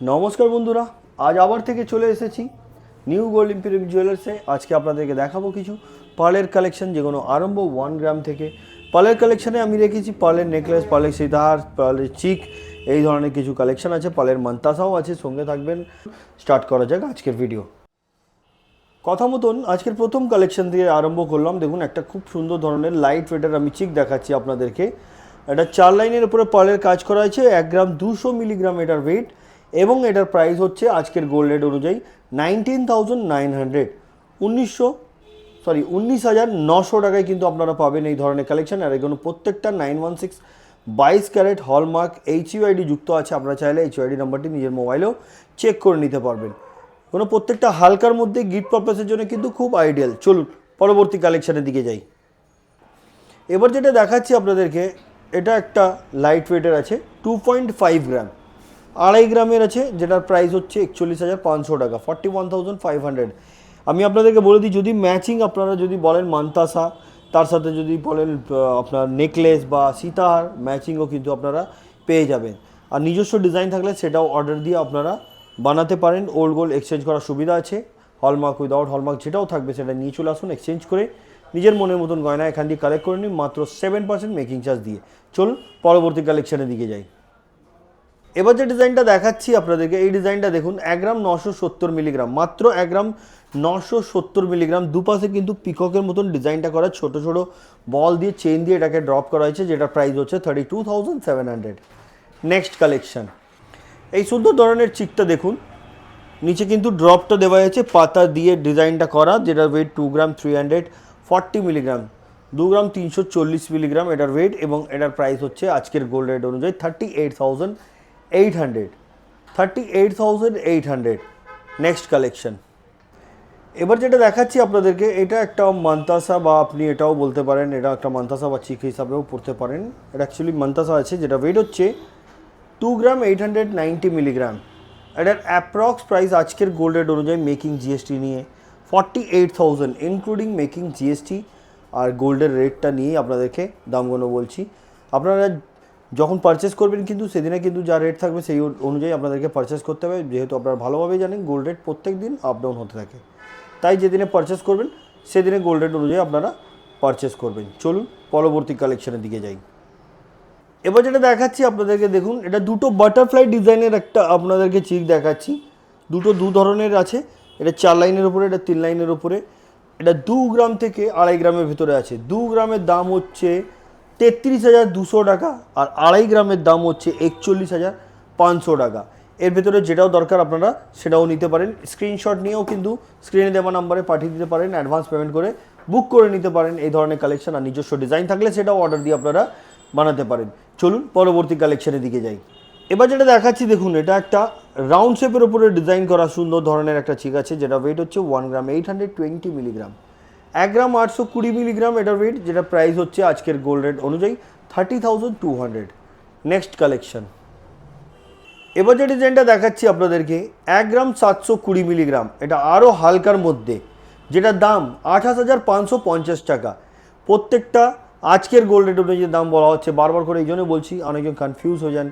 নমস্কার বন্ধুরা, আজ আবার থেকে চলে এসেছি নিউ গোল্ড ইম্পেরিয়াল জুয়েলার্সে। আজকে আপনাদেরকে দেখাবো কিছু পার্লের কালেকশন, যেগুলো আরম্ভ 1 গ্রাম থেকে। পার্লের কালেকশানে আমি রেখেছি পার্লের নেকলেস, পার্লের সীতাহার, পার্লের চিক, এই ধরনের কিছু কালেকশন আছে। পার্লের মান্তাসাও আছে, সঙ্গে থাকবেন। স্টার্ট করা যাক আজকের ভিডিও। কথা মতন আজকের প্রথম কালেকশন দিয়ে আরম্ভ করলাম। দেখুন, একটা খুব সুন্দর ধরনের লাইট ওয়েটের আমি চিক দেখাচ্ছি আপনাদেরকে। এটা 4 লাইনের উপরে পার্লের কাজ করা হয়েছে। 1 গ্রাম 200 মিলিগ্রাম এটার ওয়েট, এবং এটার প্রাইস হচ্ছে আজকের গোল্ড রেট অনুযায়ী 19,900 19,900 টাকায় কিন্তু আপনারা পাবেন এই ধরনের কালেকশন। আর এগুলো প্রত্যেকটা 916 22 ক্যারেট হলমার্ক HUID যুক্ত আছে। আপনারা চাইলে HUID নাম্বারটি নিজের মোবাইলেও চেক করে নিতে পারবেন। কোনো প্রত্যেকটা হালকার মধ্যে গিফট পারপাসের জন্য কিন্তু খুব আইডিয়াল। চলুন পরবর্তী কালেকশানের দিকে যাই। এবার যেটা দেখাচ্ছি আপনাদেরকে, এটা একটা লাইট ওয়েটের আছে, 2.5 গ্রাম, 2.5 গ্রামের আছে, যেটার প্রাইস হচ্ছে 41,500 টাকা, 41,500। আমি আপনাদেরকে বলে দিই, যদি ম্যাচিং আপনারা যদি বলেন মান্তাসা, তার সাথে যদি বলেন আপনার নেকলেস বা সীতাহার, ম্যাচিংও কিন্তু আপনারা পেয়ে যাবেন। আর নিজস্ব ডিজাইন থাকলে সেটাও অর্ডার দিয়ে আপনারা বানাতে পারেন। ওল্ড গোল্ড এক্সচেঞ্জ করার সুবিধা আছে। হলমার্ক, উইদাউট হলমার্ক যেটাও থাকবে সেটা নিয়ে চলে আসুন, এক্সচেঞ্জ করে নিজের মনের মতন গয়না এখান দিয়ে কালেক্ট করে নিন, মাত্র 7% মেকিং চার্জ দিয়ে। চলুন পরবর্তী কালেকশানের দিকে যাই। এবার যে ডিজাইনটা দেখাচ্ছি আপনাদেরকে, এই ডিজাইনটা দেখুন, 1 গ্রাম 970 মিলিগ্রাম, মাত্র 1 গ্রাম 970 মিলিগ্রাম। দুপাশে কিন্তু পিককের মতন ডিজাইনটা করা, ছোট ছোট বল দিয়ে চেন দিয়ে এটাকে ড্রপ করা হয়েছে, যেটার প্রাইস হচ্ছে 32,700। নেক্সট কালেকশন, এই সুন্দর ধরনের চিকটা দেখুন, নিচে কিন্তু ড্রপটা দেওয়া হয়েছে পাতা দিয়ে ডিজাইনটা করা, যেটার ওয়েট 2 গ্রাম 340 মিলিগ্রাম, 2 গ্রাম 340 মিলিগ্রাম এটার ওয়েট, এবং এটার প্রাইস হচ্ছে আজকের গোল্ড রেট অনুযায়ী 38,800। নেক্সট কালেকশন, এবার যেটা দেখাচ্ছি আপনাদেরকে, এটা একটা মান্তাসা, বা আপনি এটাও বলতে পারেন এটা একটা মান্তাসা বা চিক হিসাবেও পড়তে পারেন। এটা অ্যাকচুয়ালি মান্তাসা আছে, যেটা ওয়েট হচ্ছে 2 গ্রাম 890 মিলিগ্রাম। এটার অ্যাপ্রক্স প্রাইস আজকের গোল্ড রেট অনুযায়ী মেকিং জিএসটি নিয়ে 48,000, ইনক্লুডিং মেকিং জিএসটি আর গোল্ডের রেটটা নিয়েই আপনাদেরকে দামগুলো বলছি। আপনারা যখন পারচেস করবেন কিন্তু সেদিনে কিন্তু যা রেট থাকবে সেই অনুযায়ী আপনাদেরকে পারচেস করতে হবে, যেহেতু আপনারা ভালোভাবেই জানেন গোল্ড রেট প্রত্যেক দিন আপ ডাউন হতে থাকে। তাই যেদিনে পারচেস করবেন সেদিনে গোল্ড রেট অনুযায়ী আপনারা পারচেস করবেন। চলুন পরবর্তী কালেকশনের দিকে যাই। এবার যেটা দেখাচ্ছি আপনাদেরকে, দেখুন, এটা দুটো বাটারফ্লাই ডিজাইনের একটা আপনাদেরকে চিক দেখাচ্ছি। দু ধরনের আছে, এটা 4 লাইনের উপরে, এটা 3 লাইনের উপরে। এটা 2 গ্রাম থেকে 2.5 গ্রামের ভিতরে আছে। 2 গ্রামের দাম হচ্ছে 33,200 টাকা, আর 2.5 গ্রামের দাম হচ্ছে 41,500 টাকা। এর ভেতরে যেটাও দরকার আপনারা সেটাও নিতে পারেন। স্ক্রিনশট নিয়েও কিন্তু স্ক্রিনে দেওয়া নাম্বারে পাঠিয়ে দিতে পারেন, অ্যাডভান্স পেমেন্ট করে বুক করে নিতে পারেন এই ধরনের কালেকশন। আর নিজস্ব ডিজাইন থাকলে সেটাও অর্ডার দিয়ে আপনারা বানাতে পারেন। চলুন পরবর্তী কালেকশনের দিকে যাই। এবার যেটা দেখাচ্ছি, দেখুন, এটা একটা রাউন্ড শেপের উপরে ডিজাইন করা সুন্দর ধরনের একটা চিক আছে, যেটা ওয়েট হচ্ছে 1 গ্রাম 820 মিলিগ্রাম, 1 গ্রাম 820 মিলিগ্রাম এটার ওয়েট, যেটা প্রাইস হচ্ছে আজকের গোল্ড রেট অনুযায়ী 30,200। নেক্সট কালেকশন, এবার যে ডিজাইনটা দেখাচ্ছি আপনাদেরকে, 1 গ্রাম 720 মিলিগ্রাম, এটা আরও হালকার মধ্যে, যেটার দাম 28,550 টাকা। প্রত্যেকটা আজকের গোল্ড রেট অনুযায়ী দাম বলা হচ্ছে, বারবার করে এই জন্য বলছি, অনেকজন কনফিউজ হয়ে যান,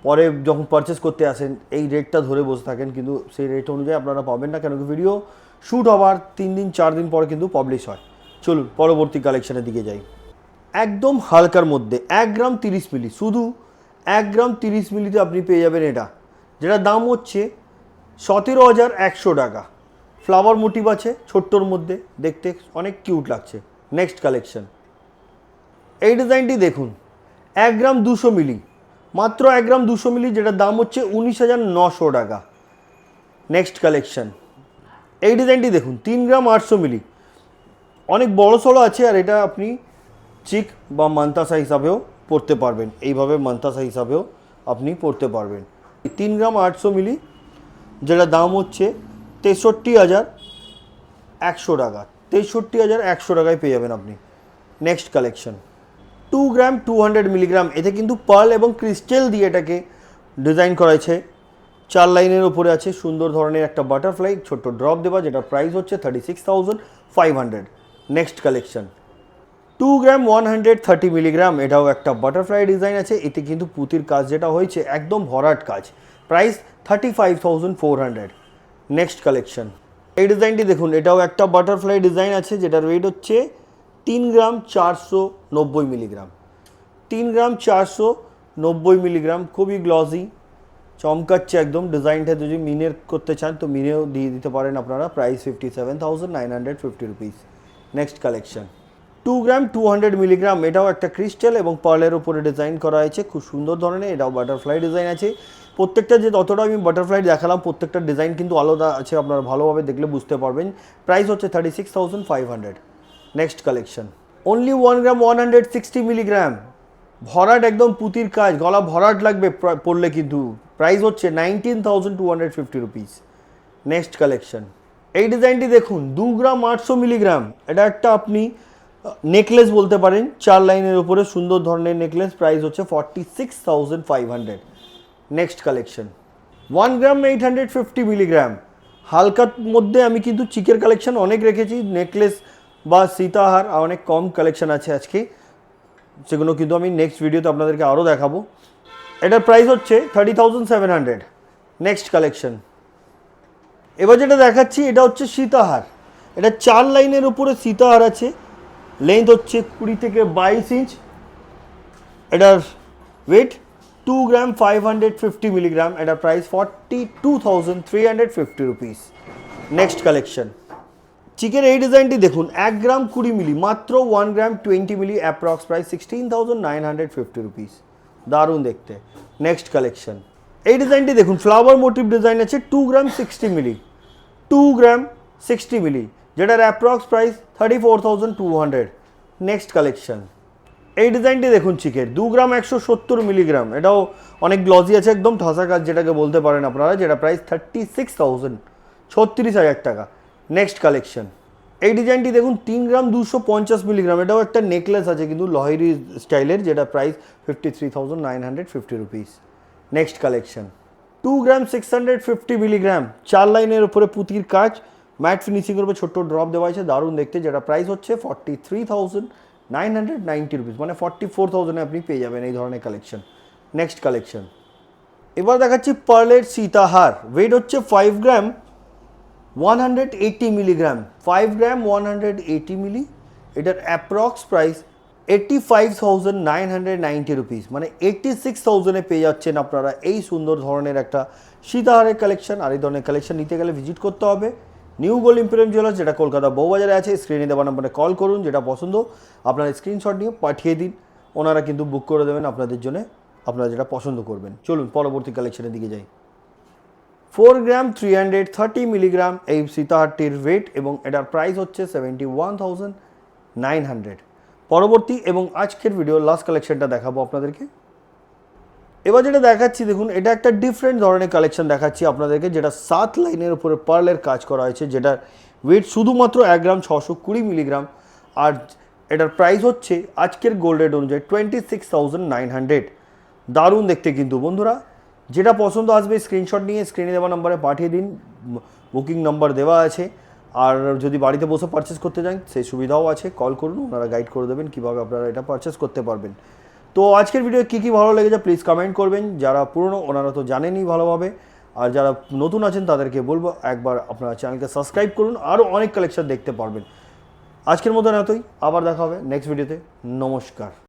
পরে যখন পারচেস করতে আসেন এই রেটটা ধরে বসে থাকেন, কিন্তু সেই রেট অনুযায়ী আপনারা পাবেন না, কেন কি ভিডিও শ্যুট হওয়ার 3 দিন 4 দিন পরে কিন্তু পাবলিশ হয়। চলুন পরবর্তী কালেকশনের দিকে যাই। একদম হালকার মধ্যে 1 গ্রাম 30 মিলি, শুধু 1 গ্রাম 30 মিলিতে আপনি পেয়ে যাবেন এটা, যেটার দাম হচ্ছে 17,100 টাকা। ফ্লাওয়ার মোটিভ আছে ছোট্টর মধ্যে, দেখতে অনেক কিউট লাগছে। নেক্সট কালেকশন, এই ডিজাইনটি দেখুন, 1 গ্রাম 200 মিলি, মাত্র 1 গ্রাম 200 মিলি, যেটার দাম হচ্ছে 19,900 টাকা। নেক্সট কালেকশন, এই ডিজাইনটি দেখুন, 3 গ্রাম 800 মিলি, অনেক বড় সড়ো আছে, আর এটা আপনি চিক বা মান্তাসা হিসাবেও পড়তে পারবেন। এইভাবে মান্তাসা হিসাবেও আপনি পড়তে পারবেন। 3 গ্রাম 800 মিলি, যেটা দাম হচ্ছে 63,100 টাকা, 63,100 টাকায় পেয়ে যাবেন আপনি। নেক্সট কালেকশন, 2 গ্রাম 200 মিলিগ্রাম, এতে কিন্তু পার্ল এবং ক্রিস্টাল দিয়ে এটাকে ডিজাইন করা হয়েছে। 4 লাইনের উপরে আছে, সুন্দর ধরনের একটা বাটারফ্লাই ছোট্ট ড্রপ দেওয়া, যেটা প্রাইস হচ্ছে 36,500। নেক্সট কালেকশন, 2 গ্রাম 130 মিলিগ্রাম, এটাও একটা বাটারফ্লাই ডিজাইন আছে। এতে কিন্তু পুঁতির কাজ যেটা হয়েছে একদম ভরাট কাজ, প্রাইস 35,400। নেক্সট কালেকশন, এই ডিজাইনটি দেখুন, এটাও একটা বাটারফ্লাই ডিজাইন আছে যেটার ওয়েট হচ্ছে 3 গ্রাম 490 মিলিগ্রাম। 3 গ্রাম 490 মিলিগ্রাম, খুবই গ্লসি, চমকাচ্ছে একদম। ডিজাইনটা যদি মিনের করতে চান তো মিনেও দিয়ে দিতে পারেন আপনারা। Price 57,950 rupees. নেক্সট কালেকশন, 2 গ্রাম 200 মিলিগ্রাম, এটাও একটা ক্রিস্টাল এবং পার্লের উপরে ডিজাইন করা হয়েছে, খুব সুন্দর ধরনের। এটাও বাটারফ্লাই ডিজাইন আছে। প্রত্যেকটা যে যতটা আমি বাটারফ্লাই দেখালাম প্রত্যেকটা ডিজাইন কিন্তু আলাদা আছে, আপনারা ভালোভাবে দেখলে বুঝতে পারবেন। প্রাইস হচ্ছে 36,500। নেক্সট কালেকশন, অনলি 1 গ্রাম 160 মিলিগ্রাম, ভরাট একদম পুঁতির কাজ, গলা ভরাট লাগবে পড়লে কিন্তু। প্রাইস হচ্ছে 19,250 রুপিস। নেক্সট কালেকশন, এই ডিজাইনটি দেখুন, 2 গ্রাম 800 মিলিগ্রাম, এটা একটা আপনি নেকলেস বলতে পারেন, 4 লাইনের উপরে সুন্দর ধরনের নেকলেস। প্রাইস হচ্ছে 46,500। নেক্সট কালেকশন, 1 গ্রাম 850 মিলিগ্রাম, হালকার মধ্যে আমি কিন্তু চিকের কালেকশন অনেক রেখেছি, নেকলেস বা সীতাহার অনেক কম কালেকশন আছে আজকে, সেগুলো কিন্তু আমি নেক্সট ভিডিওতে আপনাদেরকে আরও দেখাবো। এটার প্রাইস হচ্ছে 30,700। নেক্সট কালেকশন, এবার যেটা দেখাচ্ছি এটা হচ্ছে সীতাহার। এটা 4 লাইনের উপরে সীতাহার আছে, লেন্থ হচ্ছে 20 থেকে 22 ইঞ্চ। এটার ওয়েট 2 গ্রাম 550 মিলিগ্রাম, এটার প্রাইস 42,350 রুপিস। নেক্সট কালেকশন, চিকের এই ডিজাইনটি দেখুন, 1 গ্রাম 20 মিলি, মাত্র 1 গ্রাম 20 মিলি, অ্যাপ্রক্স প্রাইস 16,950 রুপিস। দারুণ দেখতে। নেক্সট কালেকশন, এই ডিজাইনটি দেখুন, ফ্লাওয়ার মোটিভ ডিজাইন আছে, 2 গ্রাম 60 মিলি, 2 গ্রাম 60 মিলি, যেটার অ্যাপ্রক্স প্রাইস 34,200। নেক্সট কালেকশন, এই ডিজাইনটি দেখুন চিকের, 2 গ্রাম 170 মিলিগ্রাম, এটাও অনেক গ্লসি আছে, একদম ঠাসা কাজ যেটাকে বলতে পারেন আপনারা, যেটা প্রাইস 36,000, 36,000 টাকা। নেক্সট কালেকশন, এই ডিজাইনটি দেখুন, 3 গ্রাম 250 মিলিগ্রাম, এটাও একটা নেকলেস আছে কিন্তু লহেরি স্টাইলের, যেটা প্রাইস 53,950 রুপিস। নেক্সট কালেকশন, 2 গ্রাম 650 মিলিগ্রাম, 4 লাইনের উপরে পুঁতির কাজ, ম্যাট ফিনিশিংয়ের উপর ছোট্ট ড্রপ দেওয়া আছে, দারুণ দেখতে, যেটা প্রাইস হচ্ছে 43,990 রুপিস, মানে 44,000 আপনি পেয়ে যাবেন এই ধরনের কালেকশন। নেক্সট কালেকশন, এবার দেখাচ্ছি পার্লের সীতাহার, ওয়েট হচ্ছে 5 গ্রাম 180 মিলিগ্রাম, 5 গ্রাম 180 মিলি, এটার অ্যাপ্রক্স প্রাইস 85,990 রুপিস, মানে 86,000-এ পেয়ে যাচ্ছেন আপনারা এই সুন্দর ধরনের একটা সীতাহারের কালেকশন। আর এই ধরনের কালেকশন নিতে গেলে ভিজিট করতে হবে নিউ গোল্ড ইম্পেরিয়াম জুয়েলার্স, যেটা কলকাতা বউবাজারে আছে। স্ক্রিনে দেওয়া নম্বরে কল করুন, যেটা পছন্দ আপনারা স্ক্রিনশট নিয়ে পাঠিয়ে দিন, ওনারা কিন্তু বুক করে দেবেন আপনাদের জন্য, আপনারা যেটা পছন্দ করবেন। চলুন পরবর্তী কালেকশনের দিকে যাই। 4 গ্রাম 330 মিলিগ্রাম এই সীতাহারটির ওয়েট এবং এটার প্রাইস হচ্ছে 71,900। পরবর্তী এবং আজকের ভিডিও লাস্ট কালেকশনটা দেখাবো আপনাদেরকে। এবার যেটা দেখাচ্ছি দেখুন, এটা একটা ডিফারেন্ট ধরনের কালেকশন দেখাচ্ছি আপনাদেরকে, যেটা 7 লাইনের উপরে পার্লের কাজ করা হয়েছে, যেটার ওয়েট শুধুমাত্র 1 গ্রাম 620 মিলিগ্রাম, আর এটার প্রাইস হচ্ছে আজকের গোল্ড রেট অনুযায়ী 26,900। দারুণ দেখতে কিন্তু বন্ধুরা, যেটা পছন্দ আসবে স্ক্রিনশট নিয়ে স্ক্রিনে দেওয়া নম্বরে পাঠিয়ে দিন, বুকিং নাম্বার দেওয়া আছে। আর যদি বাড়িতে বসে পারচেস করতে চান সেই সুবিধাও আছে, কল করুন, ওনারা গাইড করে দেবেন কীভাবে আপনারা এটা পারচেস করতে পারবেন। তো আজকের ভিডিও কী ভালো লেগেছে প্লিজ কমেন্ট করবেন। যারা পুরনো ওনারা তো জানেনই ভালোভাবে, আর যারা নতুন আছেন তাদেরকে বলবো একবার আপনারা চ্যানেলকে সাবস্ক্রাইব করুন, আরও অনেক কালেকশন দেখতে পারবেন। আজকের মতন এতই, আবার দেখা হবে নেক্সট ভিডিওতে। নমস্কার।